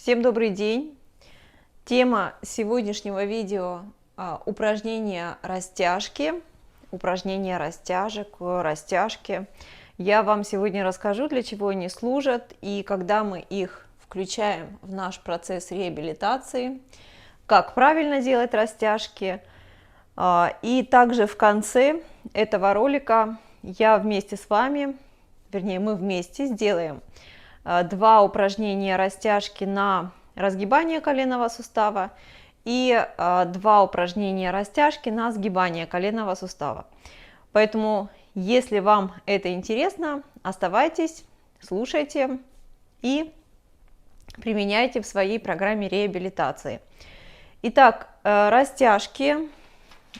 Всем добрый день! Тема сегодняшнего видео упражнения растяжки, упражнения растяжек, растяжки. Я вам сегодня расскажу, для чего они служат и когда мы их включаем в наш процесс реабилитации, как правильно делать растяжки. И также в конце этого ролика я вместе с вами, вернее мы вместе сделаем два упражнения растяжки на разгибание коленного сустава и два упражнения растяжки на сгибание коленного сустава. Поэтому, если вам это интересно, оставайтесь, слушайте и применяйте в своей программе реабилитации. Итак, растяжки,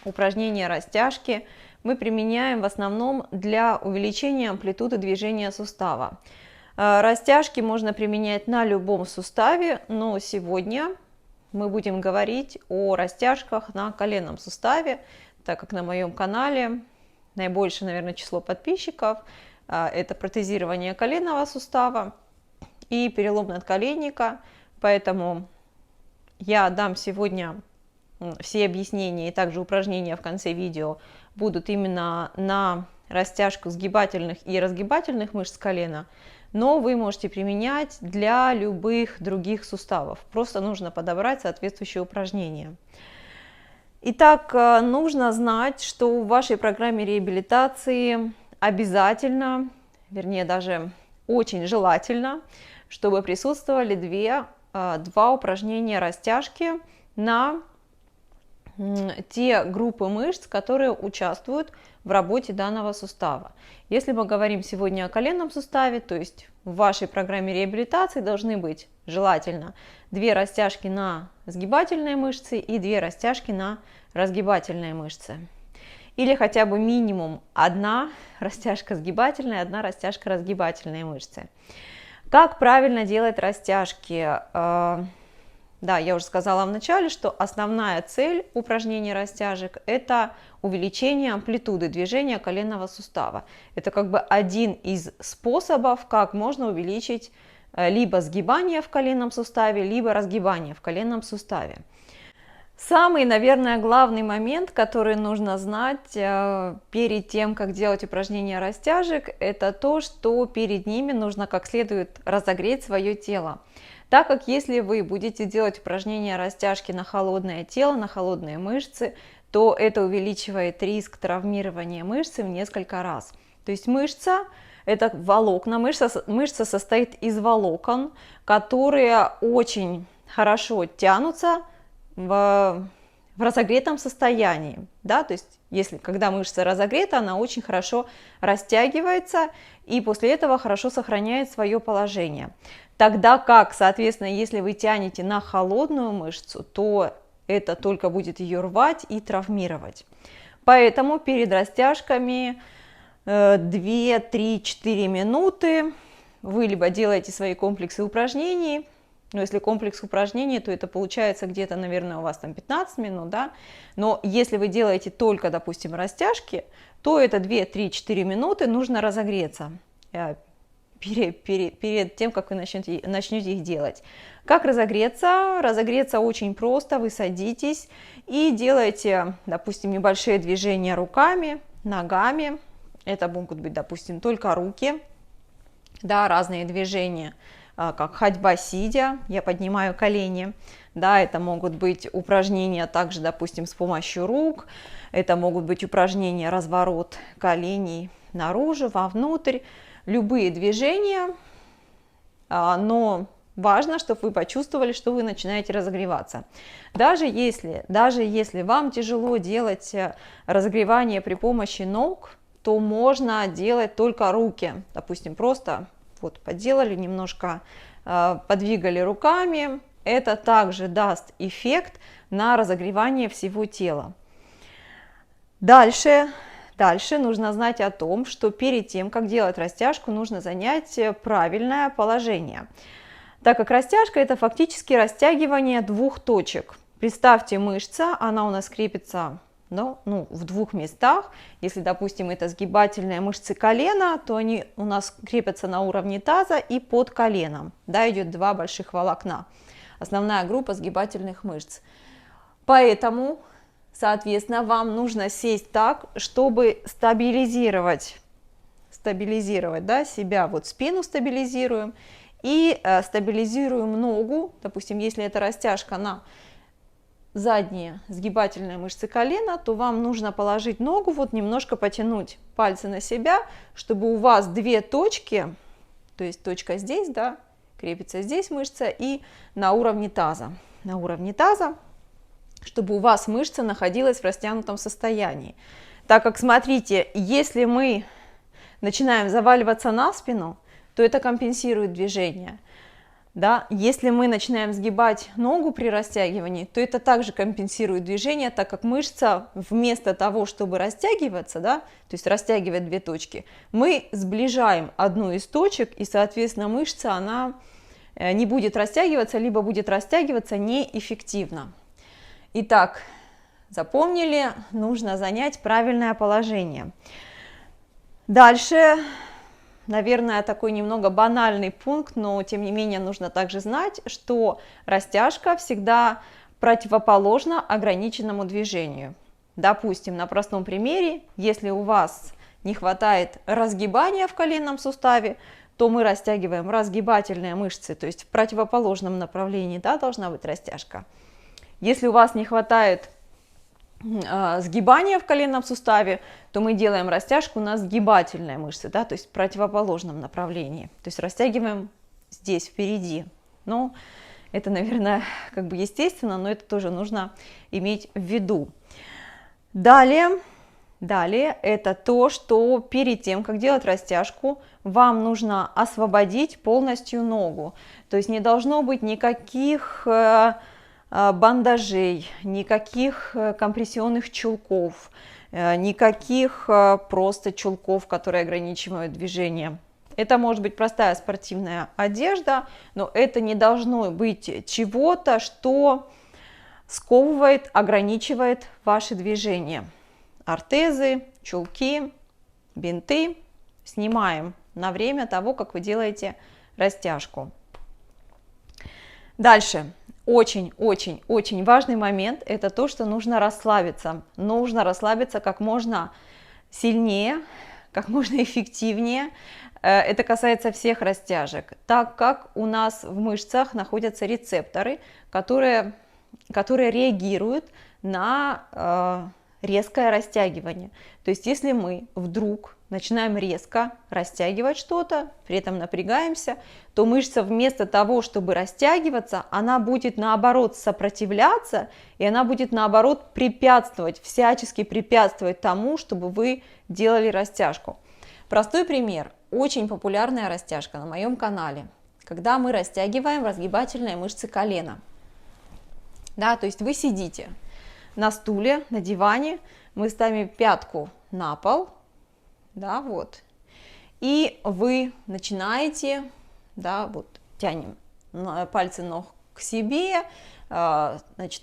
упражнения растяжки мы применяем в основном для увеличения амплитуды движения сустава. Растяжки можно применять на любом суставе, но сегодня мы будем говорить о растяжках на коленном суставе, так как на моем канале наибольшее, наверное, число подписчиков – это протезирование коленного сустава и перелом надколенника, поэтому я дам сегодня все объяснения и также упражнения в конце видео будут именно на растяжку сгибательных и разгибательных мышц колена, но вы можете применять для любых других суставов. Просто нужно подобрать соответствующее упражнение. Итак, нужно знать, что в вашей программе реабилитации обязательно, вернее даже очень желательно, чтобы присутствовали два упражнения растяжки на те группы мышц, которые участвуют в работе данного сустава. Если мы говорим сегодня о коленном суставе, то есть в вашей программе реабилитации должны быть желательно 2 растяжки на сгибательные мышцы и 2 растяжки на разгибательные мышцы. Или хотя бы минимум 1 растяжка сгибательная, 1 растяжка разгибательные мышцы. Как правильно делать растяжки? Да, я уже сказала в начале, что основная цель упражнений растяжек – это увеличение амплитуды движения коленного сустава. Это как бы один из способов, как можно увеличить либо сгибание в коленном суставе, либо разгибание в коленном суставе. Самый, наверное, главный момент, который нужно знать перед тем, как делать упражнения растяжек, это то, что перед ними нужно как следует разогреть свое тело. Так как если вы будете делать упражнения растяжки на холодное тело, на холодные мышцы, то это увеличивает риск травмирования мышцы в несколько раз. То есть мышца – это волокна, мышца состоит из волокон, которые очень хорошо тянутся в разогретом состоянии. Да? То есть когда мышца разогрета, она очень хорошо растягивается и после этого хорошо сохраняет свое положение. Тогда как, соответственно, если вы тянете на холодную мышцу, то это только будет ее рвать и травмировать. Поэтому перед растяжками 2, 3, 4 минуты вы либо делаете свои комплексы упражнений, но если комплекс упражнений, то это получается где-то, наверное, у вас там 15 минут, да? Но если вы делаете только, допустим, растяжки, то это 2, 3, 4 минуты нужно разогреться перед тем, как вы начнете их делать. Как разогреться? Разогреться очень просто. Вы садитесь и делаете, допустим, небольшие движения руками, ногами. Это могут быть, допустим, только руки, да, разные движения, как ходьба сидя, я поднимаю колени. Да, это могут быть упражнения также, допустим, с помощью рук. Это могут быть упражнения разворот коленей наружу, вовнутрь. Любые движения, но важно, чтобы вы почувствовали, что вы начинаете разогреваться. Даже если вам тяжело делать разогревание при помощи ног, то можно делать только руки. Допустим, просто вот поделали, немножко подвигали руками. Это также даст эффект на разогревание всего тела. Дальше нужно знать о том, что перед тем, как делать растяжку, нужно занять правильное положение. Так как растяжка – это фактически растягивание 2 точек. Представьте, мышца, она у нас крепится но в двух местах. Если, допустим, это сгибательные мышцы колена, то они у нас крепятся на уровне таза и под коленом. Да, идет два больших волокна. Основная группа сгибательных мышц. Поэтому, соответственно, вам нужно сесть так, чтобы стабилизировать, да, себя. Вот спину стабилизируем и стабилизируем ногу. Допустим, если это растяжка на задние сгибательные мышцы колена, то вам нужно положить ногу, вот немножко потянуть пальцы на себя, чтобы у вас две точки, то есть точка здесь, да, крепится здесь мышца, и на уровне таза, чтобы у вас мышца находилась в растянутом состоянии. Так как, смотрите, если мы начинаем заваливаться на спину, то это компенсирует движение. Да? Если мы начинаем сгибать ногу при растягивании, то это также компенсирует движение, так как мышца вместо того, чтобы растягиваться, да, то есть растягивать две точки, мы сближаем одну из точек, и, соответственно, мышца, она не будет растягиваться, либо будет растягиваться неэффективно. Итак, запомнили, нужно занять правильное положение. Дальше, наверное, такой немного банальный пункт, но тем не менее нужно также знать, что растяжка всегда противоположна ограниченному движению. Допустим, на простом примере, если у вас не хватает разгибания в коленном суставе, то мы растягиваем разгибательные мышцы, то есть в противоположном направлении, да, должна быть растяжка. Если у вас не хватает сгибания в коленном суставе, то мы делаем растяжку на сгибательные мышцы, да, то есть в противоположном направлении, то есть растягиваем здесь впереди. Ну, это, наверное, как бы естественно, но это тоже нужно иметь в виду. Далее это то, что перед тем, как делать растяжку, вам нужно освободить полностью ногу, то есть не должно быть никаких бандажей, никаких компрессионных чулков, никаких просто чулков, которые ограничивают движение. Это может быть простая спортивная одежда, но это не должно быть чего-то, что сковывает, ограничивает ваши движения. Ортезы, чулки, бинты снимаем на время того, как вы делаете растяжку. Дальше. Очень важный момент – это то, что нужно расслабиться. Нужно расслабиться как можно сильнее, как можно эффективнее. Это касается всех растяжек, так как у нас в мышцах находятся рецепторы, которые реагируют на резкое растягивание. То есть если мы вдруг начинаем резко растягивать что-то, при этом напрягаемся, то мышца вместо того, чтобы растягиваться, она будет наоборот сопротивляться, и она будет наоборот препятствовать, всячески препятствовать тому, чтобы вы делали растяжку. Простой пример. Очень популярная растяжка на моем канале, когда мы растягиваем разгибательные мышцы колена. Да, то есть вы сидите на стуле, на диване, мы ставим пятку на пол, да, вот, и вы начинаете, да, вот, тянем пальцы ног к себе, значит,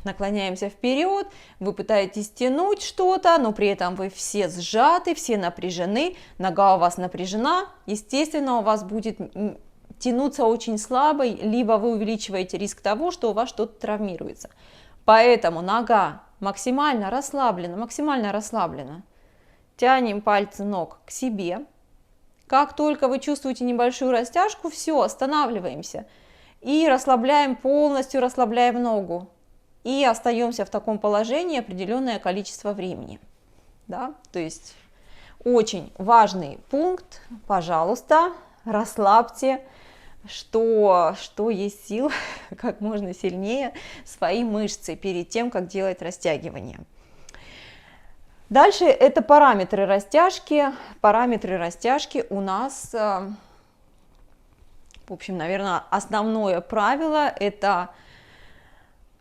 наклоняемся вперед, вы пытаетесь тянуть что-то, но при этом вы все сжаты, все напряжены, нога у вас напряжена, естественно, у вас будет тянуться очень слабо, либо вы увеличиваете риск того, что у вас что-то травмируется. Поэтому нога максимально расслаблена. Тянем пальцы ног к себе. Как только вы чувствуете небольшую растяжку, все, останавливаемся. И расслабляем, полностью расслабляем ногу. И остаемся в таком положении определенное количество времени. Да? То есть очень важный пункт. Пожалуйста, расслабьте, что есть сил, как можно сильнее свои мышцы перед тем, как делать растягивание. Дальше это параметры растяжки. Параметры растяжки у нас, в общем, наверное, основное правило – это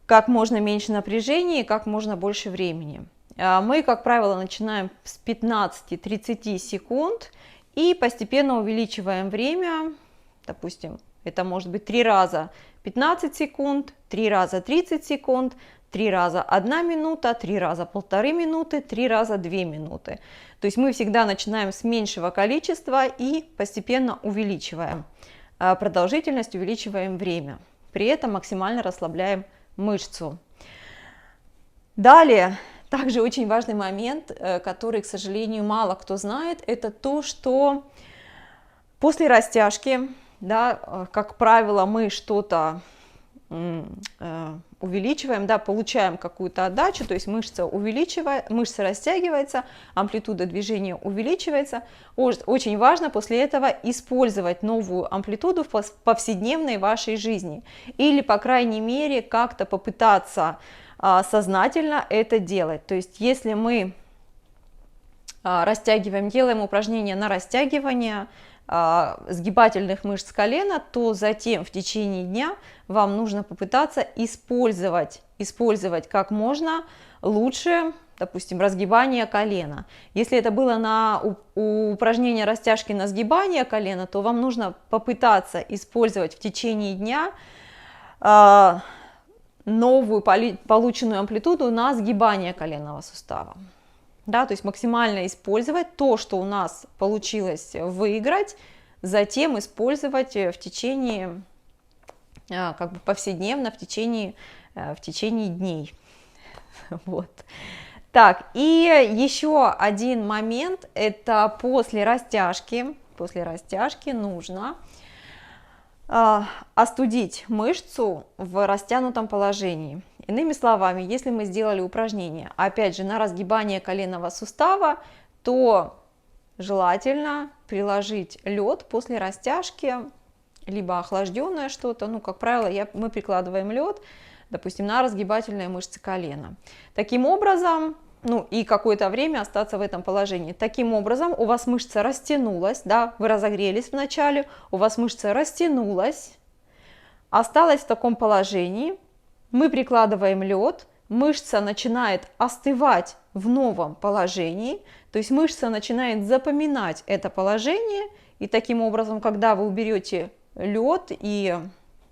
как можно меньше напряжения и как можно больше времени. Мы, как правило, начинаем с 15-30 секунд и постепенно увеличиваем время. Допустим, это может быть 3 раза 15 секунд, 3 раза 30 секунд, 3 раза 1 минута, 3 раза 1,5 минуты, 3 раза 2 минуты. То есть мы всегда начинаем с меньшего количества и постепенно увеличиваем продолжительность, увеличиваем время. При этом максимально расслабляем мышцу. Далее, также очень важный момент, который, к сожалению, мало кто знает, это то, что после растяжки, да, как правило, мы что-то увеличиваем, да, получаем какую-то отдачу, то есть мышца растягивается, амплитуда движения увеличивается. Очень важно после этого использовать новую амплитуду в повседневной вашей жизни или, по крайней мере, как-то попытаться сознательно это делать. То есть если мы растягиваем, делаем упражнения на растягивание сгибательных мышц колена, то затем в течение дня вам нужно попытаться использовать как можно лучше, допустим, разгибание колена. Если это было на упражнение растяжки на сгибание колена, то вам нужно попытаться использовать в течение дня новую полученную амплитуду на сгибание коленного сустава. Да, то есть максимально использовать то, что у нас получилось выиграть, затем использовать в течение, как бы повседневно, в течение дней. Вот. Так, и еще один момент, это после растяжки нужно остудить мышцу в растянутом положении. Иными словами, если мы сделали упражнение, опять же, на разгибание коленного сустава, то желательно приложить лед после растяжки, либо охлажденное что-то, ну, как правило, мы прикладываем лед, допустим, на разгибательные мышцы колена. Таким образом, ну, и какое-то время остаться в этом положении. Таким образом, у вас мышца растянулась, да, вы разогрелись вначале, у вас мышца растянулась, осталась в таком положении. Мы прикладываем лед, мышца начинает остывать в новом положении, то есть мышца начинает запоминать это положение, и таким образом, когда вы уберете лед и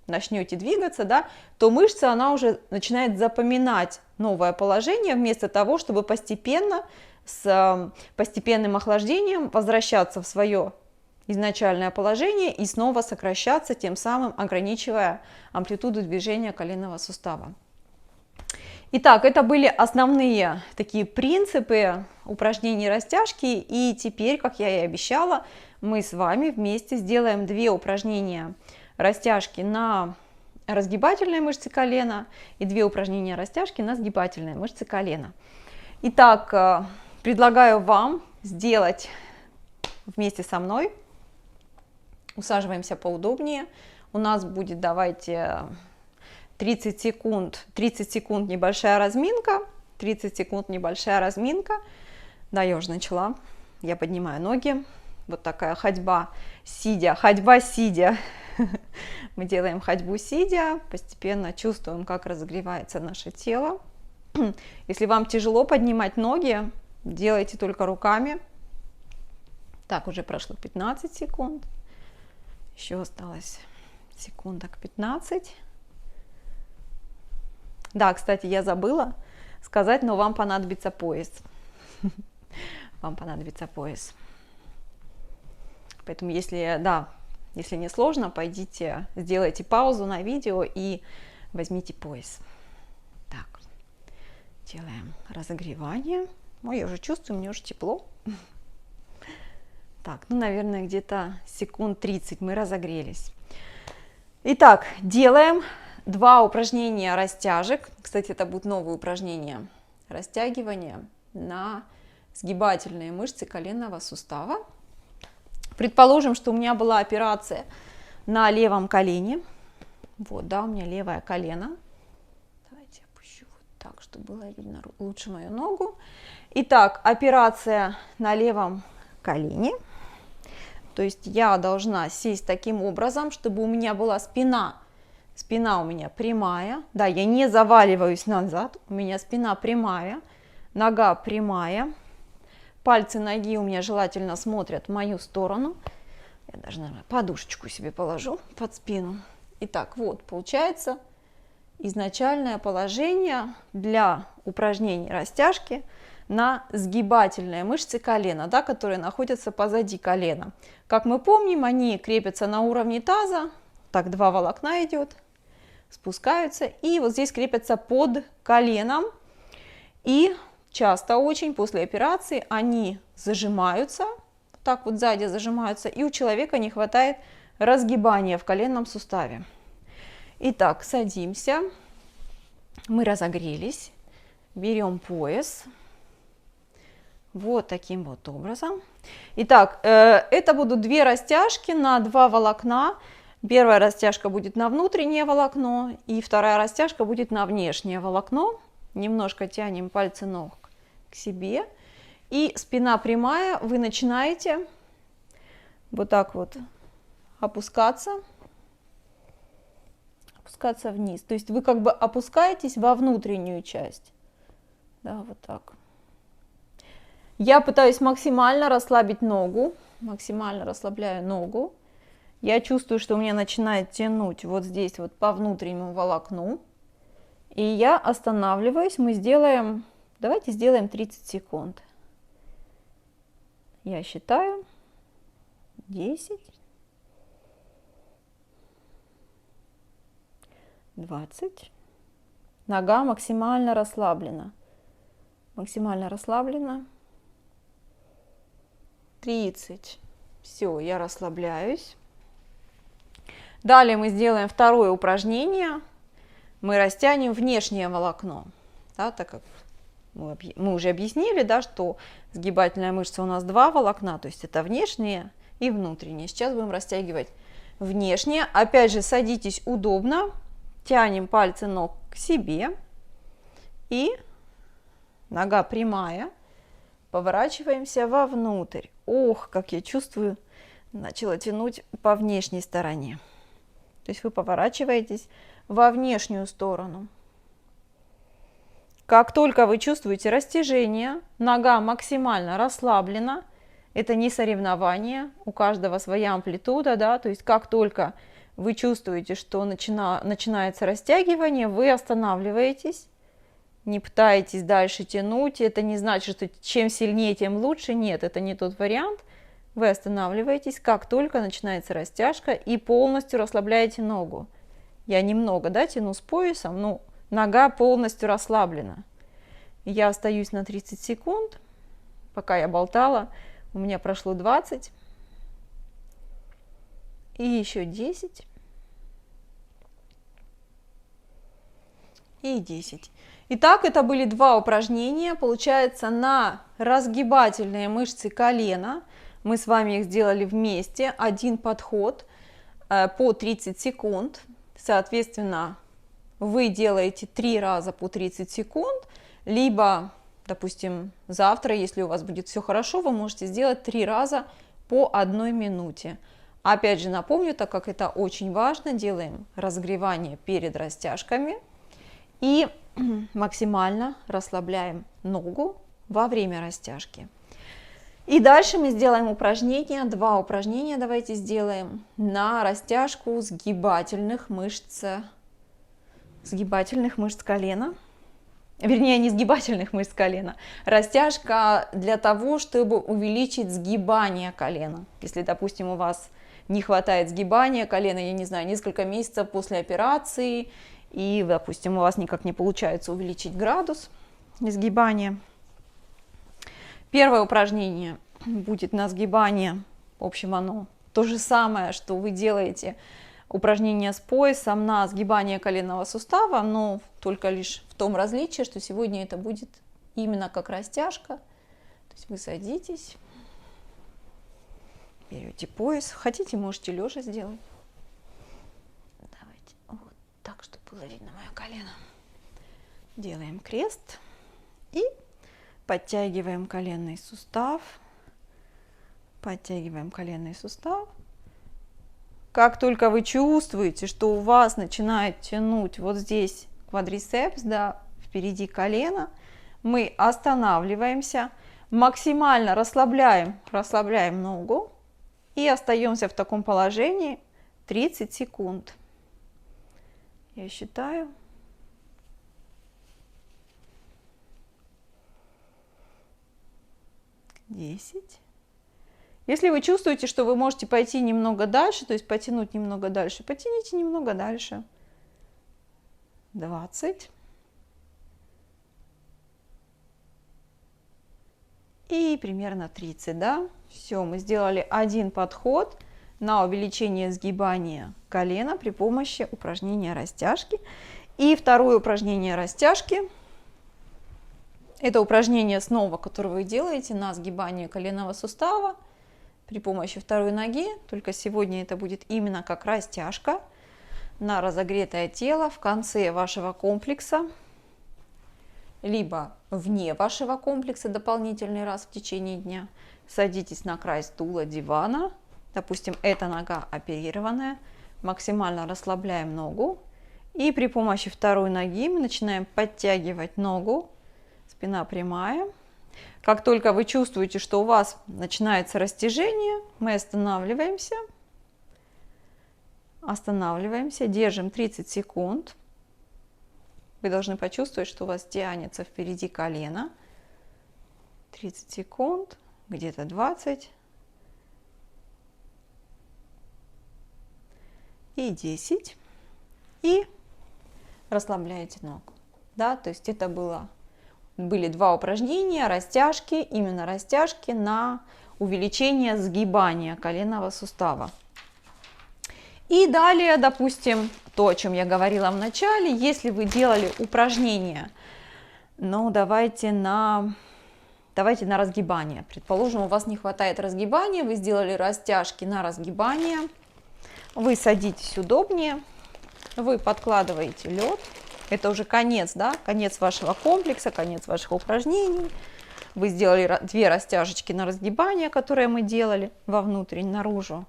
начнете двигаться, да, то мышца, она уже начинает запоминать новое положение, вместо того, чтобы постепенно, с постепенным охлаждением возвращаться в свое изначальное положение и снова сокращаться, тем самым ограничивая амплитуду движения коленного сустава. Итак, это были основные такие принципы упражнений растяжки, и теперь, как я и обещала, мы с вами вместе сделаем 2 упражнения растяжки на разгибательные мышцы колена и 2 упражнения растяжки на сгибательные мышцы колена. Итак, предлагаю вам сделать вместе со мной. Усаживаемся поудобнее. У нас будет, давайте, 30 секунд небольшая разминка. 30 секунд небольшая разминка. Да, я уже начала. Я поднимаю ноги. Вот такая ходьба сидя. Мы делаем ходьбу сидя. Постепенно чувствуем, как разогревается наше тело. Если вам тяжело поднимать ноги, делайте только руками. Так, уже прошло 15 секунд. Еще осталось секундок 15. Да, кстати, я забыла сказать, но вам понадобится пояс. Вам понадобится пояс. Поэтому, если не сложно, пойдите, сделайте паузу на видео и возьмите пояс. Так, делаем разогревание. Ой, я уже чувствую, мне уже тепло. Так, ну, наверное, где-то секунд 30 мы разогрелись. Итак, делаем 2 упражнения растяжек. Кстати, это будут новые упражнения растягивания на сгибательные мышцы коленного сустава. Предположим, что у меня была операция на левом колене. Вот, да, у меня левое колено. Давайте опущу вот так, чтобы было видно лучше мою ногу. Итак, операция на левом колене. То есть я должна сесть таким образом, чтобы у меня была спина у меня прямая. Да, я не заваливаюсь назад, у меня спина прямая, нога прямая. Пальцы ноги у меня желательно смотрят в мою сторону. Я даже, наверное, подушечку себе положу под спину. Итак, вот, получается изначальное положение для упражнений растяжки на сгибательные мышцы колена, да, которые находятся позади колена. Как мы помним, они крепятся на уровне таза, так 2 волокна идет, спускаются, и вот здесь крепятся под коленом, и часто очень после операции они зажимаются, так вот сзади зажимаются, и у человека не хватает разгибания в коленном суставе. Итак, садимся, мы разогрелись, берем пояс, вот таким вот образом. Итак, это будут 2 растяжки на 2 волокна. Первая растяжка будет на внутреннее волокно, и вторая растяжка будет на внешнее волокно. Немножко тянем пальцы ног к себе, и спина прямая, вы начинаете вот так вот опускаться вниз. То есть вы как бы опускаетесь во внутреннюю часть. Да, вот так. Я пытаюсь максимально расслабить ногу, максимально расслабляю ногу. Я чувствую, что у меня начинает тянуть вот здесь вот по внутреннему волокну. И я останавливаюсь, мы сделаем, давайте сделаем 30 секунд. Я считаю 10, 20. Нога максимально расслаблена. Максимально расслаблена. 30. Все, я расслабляюсь. Далее мы сделаем второе упражнение. Мы растянем внешнее волокно. Да, так как мы уже объяснили, да, что сгибательная мышца у нас 2 волокна, то есть это внешнее и внутреннее. Сейчас будем растягивать внешнее. Опять же, садитесь удобно, тянем пальцы ног к себе и нога прямая, поворачиваемся вовнутрь. Ох, как я чувствую, начала тянуть по внешней стороне. То есть вы поворачиваетесь во внешнюю сторону. Как только вы чувствуете растяжение, нога максимально расслаблена, это не соревнование, у каждого своя амплитуда, да, то есть как только вы чувствуете, что начинается растягивание, вы останавливаетесь, не пытаетесь дальше тянуть, это не значит, что чем сильнее, тем лучше, нет, это не тот вариант. Вы останавливаетесь, как только начинается растяжка, и полностью расслабляете ногу. Я немного, да, тяну с поясом, но нога полностью расслаблена. Я остаюсь на 30 секунд, пока я болтала, у меня прошло 20, и еще 10, и 10. Итак, это были 2 упражнения, получается, на разгибательные мышцы колена. Мы с вами их сделали вместе, один подход по 30 секунд. Соответственно, вы делаете 3 раза по 30 секунд, либо, допустим, завтра, если у вас будет все хорошо, вы можете сделать 3 раза по 1 минуте. Опять же напомню, так как это очень важно, делаем разогревание перед растяжками и максимально расслабляем ногу во время растяжки. И дальше мы сделаем упражнения, 2 упражнения давайте сделаем на растяжку сгибательных мышц колена. Вернее, не сгибательных мышц колена. Растяжка для того, чтобы увеличить сгибание колена. Если, допустим, у вас не хватает сгибания колена, я не знаю, несколько месяцев после операции, и, допустим, у вас никак не получается увеличить градус сгибания. Первое упражнение будет на сгибание, в общем, оно то же самое, что вы делаете упражнение с поясом на сгибание коленного сустава, но только лишь в том различии, что сегодня это будет именно как растяжка. То есть вы садитесь, берете пояс, хотите, можете лежа сделать. Давайте вот так, чтобы было видно мое колено. Делаем крест и подтягиваем коленный сустав. Подтягиваем коленный сустав. Как только вы чувствуете, что у вас начинает тянуть вот здесь квадрицепс, да, впереди колена, мы останавливаемся, максимально расслабляем ногу и остаемся в таком положении 30 секунд. Я считаю 10. Если вы чувствуете, что вы можете пойти немного дальше, то есть потянуть немного дальше, потяните немного дальше. 20. И примерно 30, да? Все, мы сделали один подход на увеличение сгибания колена при помощи упражнения растяжки. И второе упражнение растяжки. Это упражнение снова, которое вы делаете на сгибание коленного сустава при помощи второй ноги. Только сегодня это будет именно как растяжка на разогретое тело в конце вашего комплекса, либо вне вашего комплекса дополнительный раз в течение дня. Садитесь на край стула, дивана. Допустим, эта нога оперированная. Максимально расслабляем ногу. И при помощи второй ноги мы начинаем подтягивать ногу. Спина прямая. Как только вы чувствуете, что у вас начинается растяжение, мы останавливаемся. Останавливаемся, держим 30 секунд. Вы должны почувствовать, что у вас тянется впереди колено. 30 секунд, где-то 20. И 10. И расслабляете ногу. Да, то есть это были два упражнения, растяжки, именно растяжки на увеличение сгибания коленного сустава. И далее, допустим, то, о чем я говорила в начале, если вы делали упражнение, ну, давайте на разгибание. Предположим, у вас не хватает разгибания, вы сделали растяжки на разгибание, вы садитесь удобнее, вы подкладываете лед, это уже конец, да, конец вашего комплекса, конец ваших упражнений. Вы сделали две растяжечки на разгибание, которые мы делали вовнутрь и наружу.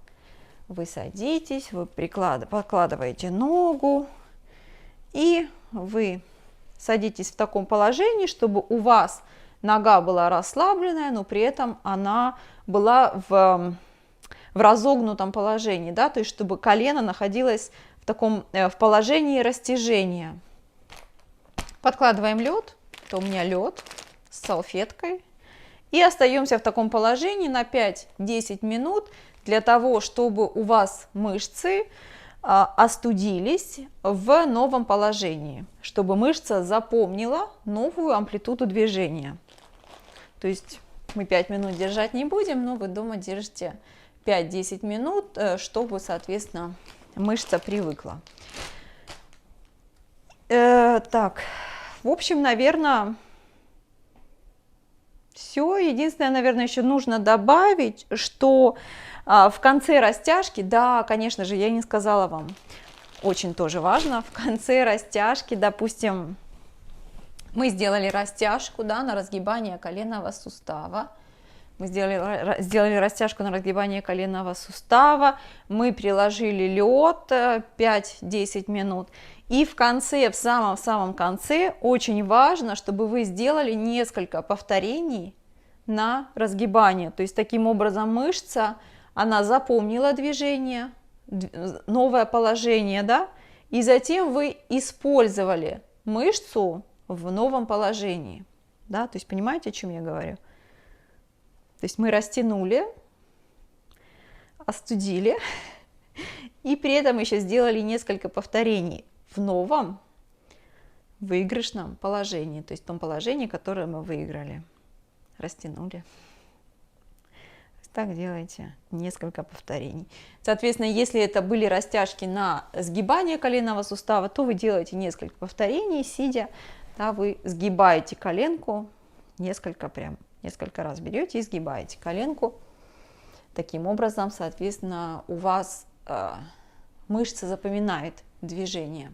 Вы садитесь, вы подкладываете ногу, и вы садитесь в таком положении, чтобы у вас нога была расслабленная, но при этом она была в разогнутом положении, да, то есть чтобы колено находилось в положении растяжения. Подкладываем лед, это у меня лед с салфеткой, и остаемся в таком положении на 5-10 минут для того, чтобы у вас мышцы остудились в новом положении, чтобы мышца запомнила новую амплитуду движения. То есть мы 5 минут держать не будем, но вы дома держите 5-10 минут, чтобы, соответственно, мышца привыкла. Так, в общем, наверное, все. Единственное, наверное, еще нужно добавить, что в конце растяжки, да, конечно же, я не сказала вам, очень тоже важно, в конце растяжки, допустим, мы сделали растяжку, да, на разгибание коленного сустава. Мы сделали растяжку на разгибание коленного сустава, мы приложили лед 5-10 минут. И в конце, в самом конце, очень важно, чтобы вы сделали несколько повторений на разгибание. То есть таким образом мышца, она запомнила движение, новое положение, да, и затем вы использовали мышцу в новом положении. Да, то есть понимаете, о чем я говорю? То есть мы растянули, остудили, и при этом еще сделали несколько повторений в новом выигрышном положении, то есть в том положении, которое мы выиграли. Растянули. Так делайте несколько повторений. Соответственно, если это были растяжки на сгибание коленного сустава, то вы делаете несколько повторений, сидя, да, вы сгибаете коленку, несколько раз берете и сгибаете коленку. Таким образом, соответственно, у вас мышца запоминает движение.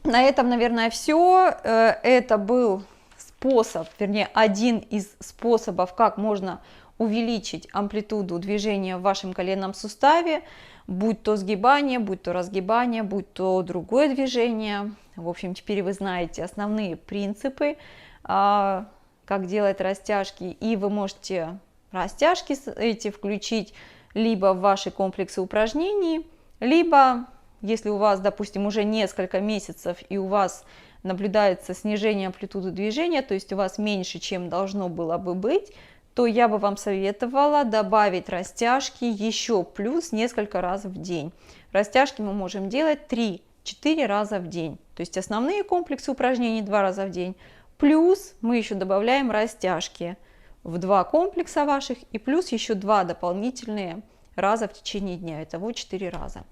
На этом, наверное, все. Это был способ, вернее, один из способов, как можно увеличить амплитуду движения в вашем коленном суставе, будь то сгибание, будь то разгибание, будь то другое движение. В общем, теперь вы знаете основные принципы, как делать растяжки, и вы можете растяжки эти включить либо в ваши комплексы упражнений, либо Если у вас, допустим, уже несколько месяцев и у вас наблюдается снижение амплитуды движения, то есть у вас меньше, чем должно было бы быть, то я бы вам советовала добавить растяжки еще плюс несколько раз в день. Растяжки мы можем делать 3-4 раза в день. То есть основные комплексы упражнений 2 раза в день. Плюс мы еще добавляем растяжки в 2 комплекса ваших и плюс еще 2 дополнительные раза в течение дня. Итого 4 раза.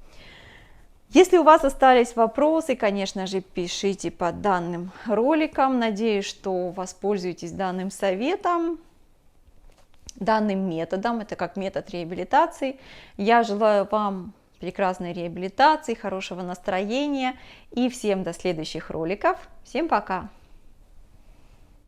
Если у вас остались вопросы, конечно же, пишите под данным роликом. Надеюсь, что воспользуетесь данным советом, данным методом. Это как метод реабилитации. Я желаю вам прекрасной реабилитации, хорошего настроения и всем до следующих роликов. Всем пока!